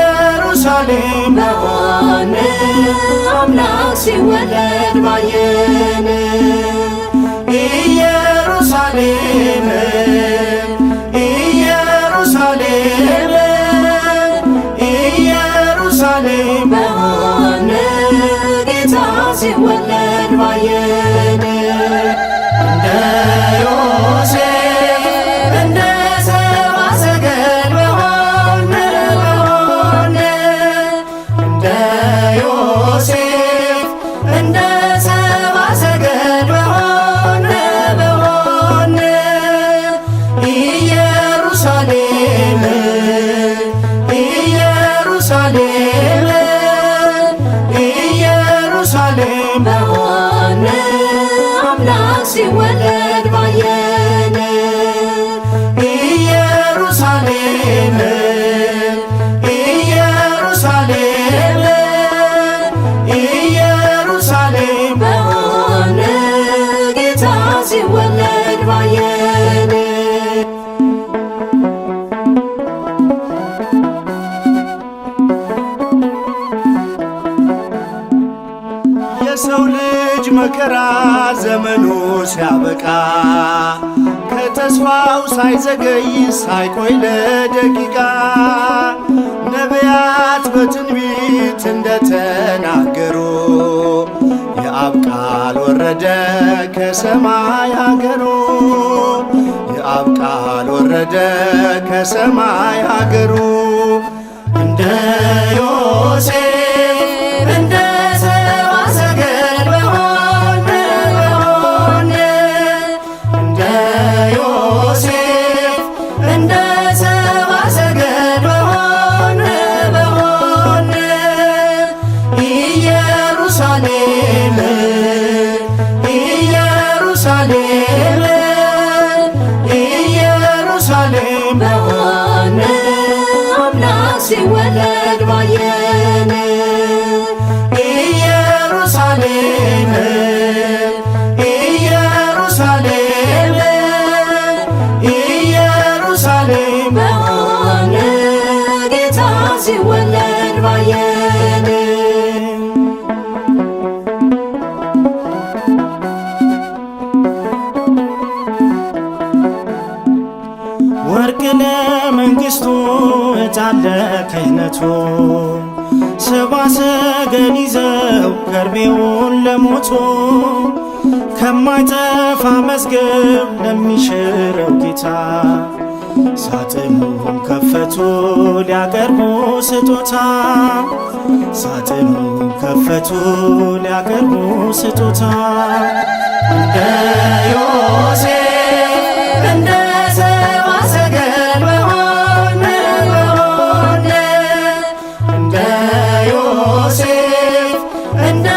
ኢየሩሳሌም በሆነ አምላክ ሲወለድ ባየን ኢየሩሳሌም ኢየሩሳሌም ኢየሩሳሌም በሆነ ጌታ ሲወለድ ባየን እንደ ዮሴፍ እንደ ሰብአ ሰገል በሆነ እንደ ዮሴፍ እንደ ሰብአ ሰገል በሆነ ኢየሩሳሌም ኢየሩሳሌም ኢየሩሳሌም በሆነ አምላክ ሲወለድ ባየን ኢየሩሳሌም ኢየሩሳሌም ኢየሩሳሌም በሆነ ጌታ ሲወለድ ባየን የሰው ልጅ መከራ ዘመኑ ሲያበቃ ከተስፋው ሳይዘገይ ሳይቆይ ለደቂቃ ነቢያት በትንቢት እንደተናገሩ የአብ ቃል ወረደ ከሰማይ ሀገሩ የአብ ቃል ወረደ ከሰማይ ሀገሩ እንደ ዮሴፍ እንደ ሰብአ ሰገል በሆነ እንደ ዮሴፍ እንደ ሰብአ ሰገል በሆነ ኢየሩሳሌም ኢየሩሳሌም ኢየሩሳሌም በሆነ አምላክ ሲወለድ ባየን ኢየሩሳሌም ኢየሩሳሌም ኢየሩሳሌም በሆነ ጌታ ሲወለድ ባየን ወርቅ ለመንግሥቱ ዕጣን ለክህነቱ ሰብአ ሰገል ይዘው ከርቤውን ለሞቱ ከማይጠፋ መዝገብ ለሚሽረው ጌታ ሳጥኑን ከፈቱ ሊያቀርቡ ስጦታ ሳጥኑን ከፈቱ ሊያቀርቡ ስጦታ እንደ ዮሴፍ እንደ ሰብአ ሰገል በሆነ እንደ ዮሴፍ እንደ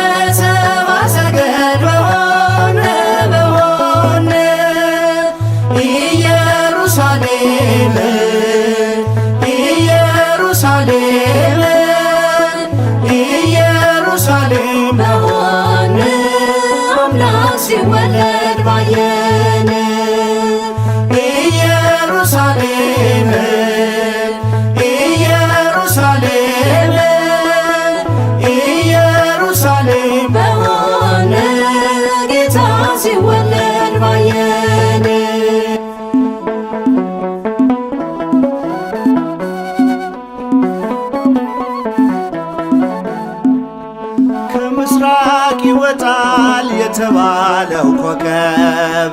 ሰብአ ሰገል በሆነ ኢየሩሳሌም ኢየሩሳሌም ኢየሩሳሌም በሆነ አምላክ ሲወለድ ባየን ኢየሩሳሌም ኢየሩሳሌም ኢየሩሳሌም በሆነ ጌታ ሲወለድ ባየን ከምስራቅ ይወጣል የተባለው ኮከብ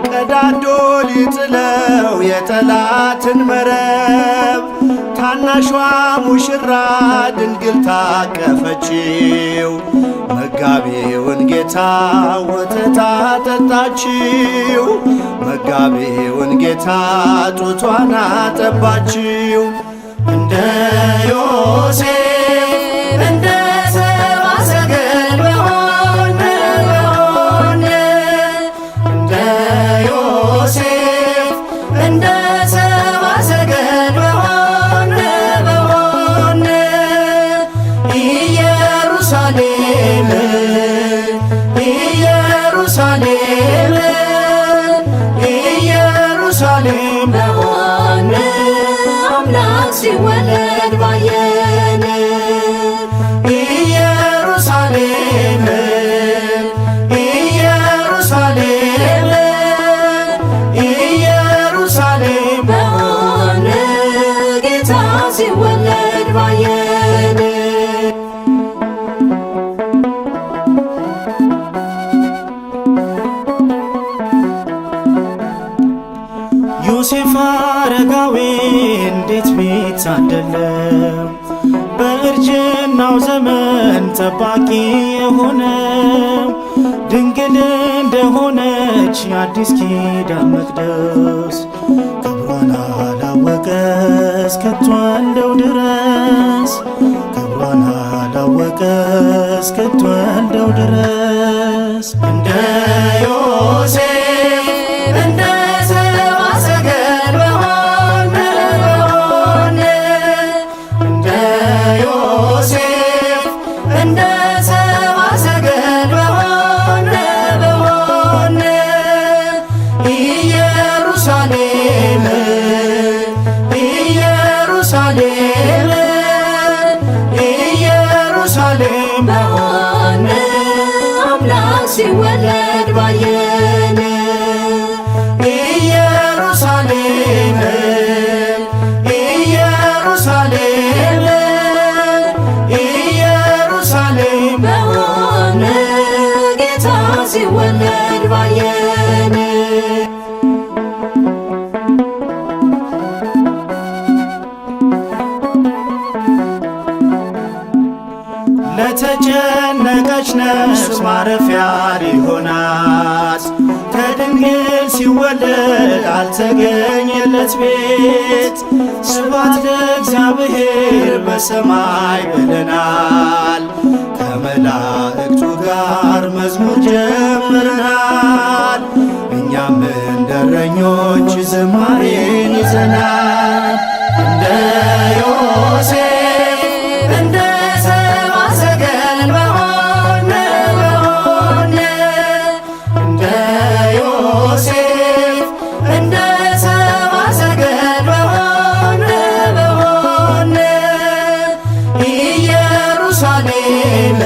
ቀዳዶ ሊጥለው የጠላትን መረብ ታናሿ ሙሽራ ድንግል ታቀፈችው። መጋቢውን ጌታ ወተት አጠጣችው። መጋቢውን ጌታ ጡቷን አጠባችው። እንደ ዮሴፍ እንደ ሰብአ ሰገል በሆነ እንደ ዮሴፍ እንደ ሰብአ ሰገል በሆነ ኢየሩሳሌም ኢየሩሳሌም ኢየሩሳሌም በሆነ አምላክ ሲወለድ ባየን። ኢየሩሳሌም ኢየሩሳሌም ኢየሩሳሌም በሆነ ጌታ ሲወለድ ባየን። ዮሴፍ አረጋዊ እንዴት ቢታደለው በእርጅናው ዘመን ጠባቂ የሆነው ድንግል እንደሆነች የአዲስ ኪዳን መቅደስ ክብሯን አላወቀስ ከቶ እንደው ድረስ ክብሯን አላወቀስ ከቶ እንደው ድረስ እንደ ዮሴፍ እንደ ሰብአ ሰገል በሆነ እንደ ዮሴፍ እንደ ሰብአ ሰገል በሆነ ኢየሩሳሌም ኢየሩሳሌም ኢየሩሳሌም በሆነ አምላክ ሲወለድ ባየን። ኢየሩሳሌም ኢየሩሳሌም ኢየሩሳሌም በሆነ ጌታ ሲወለድ ባየን። ለተጨነቀች ነፍስ ማረፊያ ሊሆናት ከድንግል ሲወለድ አልተገኘለት ቤት። ስብሐት ለእግዚአብሔር በሰማይ ብለናል፣ ከመላእክቱ ጋር መዝሙር ጀምረናል። እኛም እንደረኞች ዝማሬን ይዘናል። እንደ ዮሴፍ እንደ ሰብአ ሰገል በሆነ እንደ ዮሴፍ እንደ ሰብአ ሰገል በሆነ ኢየሩሳሌም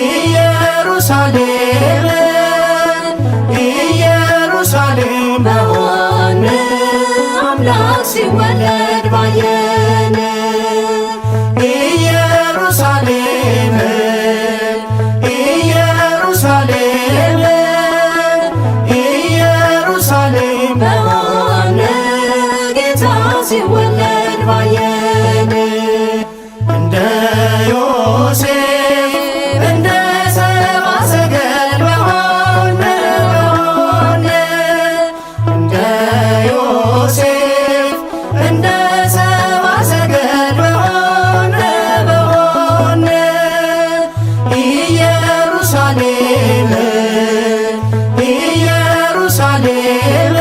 ኢየሩሳሌም ኢየሩሳሌም በሆነ አምላክ ሲወለድ ባየን። ኢየሩሳሌም ኢየሩሳሌም ኢየሩሳሌም በሆነ ጌታ ሲወለድ ባየን። እንደ ዮሴፍ እንደ ሰብአ ሰገል በሆነ እንደ ዮሴፍ እንደ ሰብአ ሰገል በሆነ ኢየሩሳሌም ኢየሩሳሌም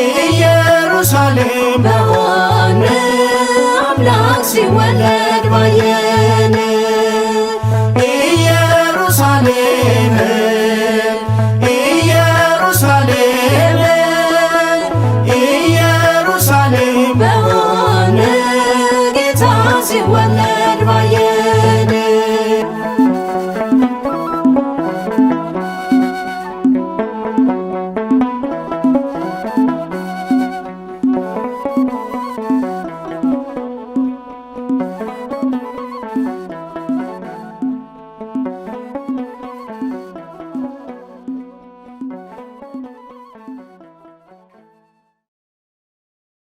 ኢየሩሳሌም በሆነ አምላክ ሲወለድ ባየን።